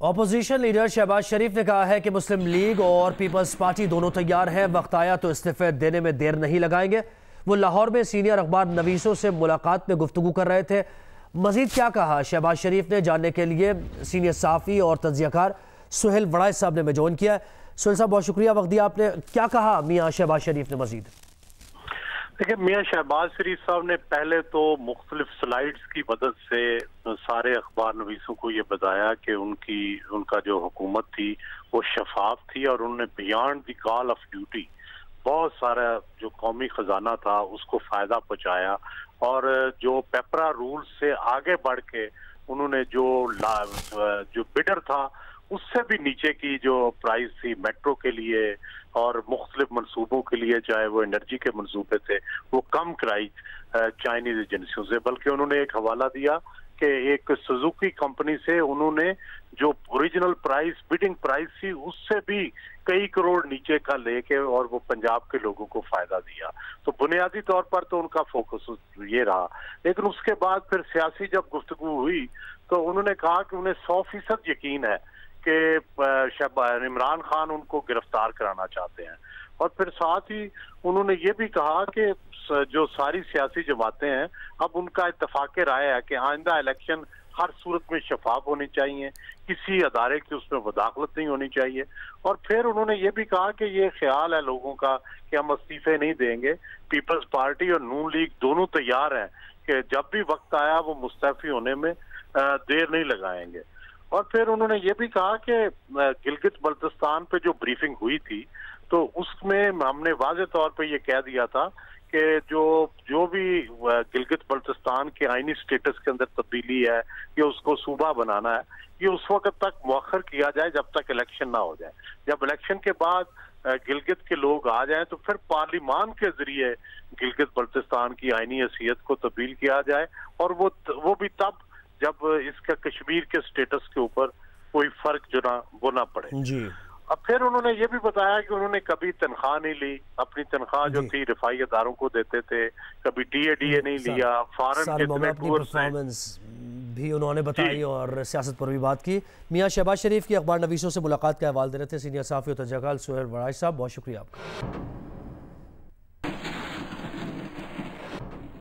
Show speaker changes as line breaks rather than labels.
Opposition leader Shahbaz شریف نے کہا ہے کہ مسلم لیگ اور پیپلز پارٹی دونوں تیار ہیں، وقت آیا تو استعفے دینے میں دیر نہیں لگائیں گے۔ وہ لاہور میں سینئر اخبار نویسوں سے ملاقات میں گفتگو کر رہے تھے۔ مزید کیا کہا شہباز شریف نے، جاننے کے لیے سینئر صحافی اور تجزیہ کار سہیل وڑائچ صاحب نے میں جوائن کیا ہے۔ سہیل صاحب بہت شکریہ وقت دیا آپ نے۔ کیا کہا میاں شہباز شریف نے مزید؟
دیکھیں، میاں شہباز شریف صاحب نے پہلے تو مختلف سلائیڈز کی مدد سے سارے اخبار نویسوں کو یہ بتایا کہ ان کا جو حکومت تھی وہ شفاف تھی، اور انہوں نے beyond the call of duty بہت سارا جو قومی خزانہ تھا اس کو فائدہ پہنچایا، اور جو پیپرا رول سے آگے بڑھ کے انہوں نے جو بڈر تھا اس سے بھی نیچے کی جو پرائز تھی میٹرو کے لیے اور مختلف منصوبوں کے لیے، چاہے وہ انرجی کے منصوبے تھے، وہ کم کرائی چائنیز ایجنسیوں سے۔ بلکہ انہوں نے ایک حوالہ دیا کہ ایک سوزوکی کمپنی سے انہوں نے جو اوریجنل پرائز بڈنگ پرائز تھی اس سے بھی کئی کروڑ نیچے کا لے کے اور وہ پنجاب کے لوگوں کو فائدہ دیا۔ تو بنیادی طور پر تو ان کا فوکس یہ رہا، لیکن اس کے بعد پھر سیاسی جب گفتگو ہوئی تو انہوں نے کہا کہ انہیں 100% یقین ہے کہ عمران خان ان کو گرفتار کرانا چاہتے ہیں، اور پھر ساتھ ہی انہوں نے یہ بھی کہا کہ جو ساری سیاسی جماعتیں ہیں اب ان کا اتفاق رائے ہے کہ آئندہ الیکشن ہر صورت میں شفاف ہونی چاہیے، کسی ادارے کی اس میں مداخلت نہیں ہونی چاہیے۔ اور پھر انہوں نے یہ بھی کہا کہ یہ خیال ہے لوگوں کا کہ ہم استعفے نہیں دیں گے، پیپلز پارٹی اور نون لیگ دونوں تیار ہیں کہ جب بھی وقت آیا وہ مستعفی ہونے میں دیر نہیں لگائیں گے۔ اور پھر انہوں نے یہ بھی کہا کہ گلگت بلتستان پہ جو بریفنگ ہوئی تھی تو اس میں ہم نے واضح طور پہ یہ کہہ دیا تھا کہ جو بھی گلگت بلتستان کے آئینی سٹیٹس کے اندر تبدیلی ہے یا اس کو صوبہ بنانا ہے، یہ اس وقت تک مؤخر کیا جائے جب تک الیکشن نہ ہو جائے۔ جب الیکشن کے بعد گلگت کے لوگ آ جائیں تو پھر پارلیمان کے ذریعے گلگت بلتستان کی آئینی حیثیت کو تبدیل کیا جائے، اور وہ بھی تب جب اس کا کشمیر کے سٹیٹس کے اوپر کوئی فرق جو نہ وہ نہ پڑے۔
جی
اب پھر انہوں نے یہ بھی بتایا کہ انہوں نے کبھی تنخواہ نہیں لی، اپنی تنخواہ جو تھی رفائی اداروں کو دیتے تھے، کبھی ٹی اے ڈی اے نہیں لیا، فارن کے
اپنی پرفارمنس بھی انہوں نے بتائی اور سیاست پر بھی بات کی۔ میاں شہباز شریف کی اخبار نویسوں سے ملاقات کا حوالہ دے رہے تھے سینئر صحافی و تجزیہ کار سہیل وڑائچ صاحب، بہت شکریہ آپ کا۔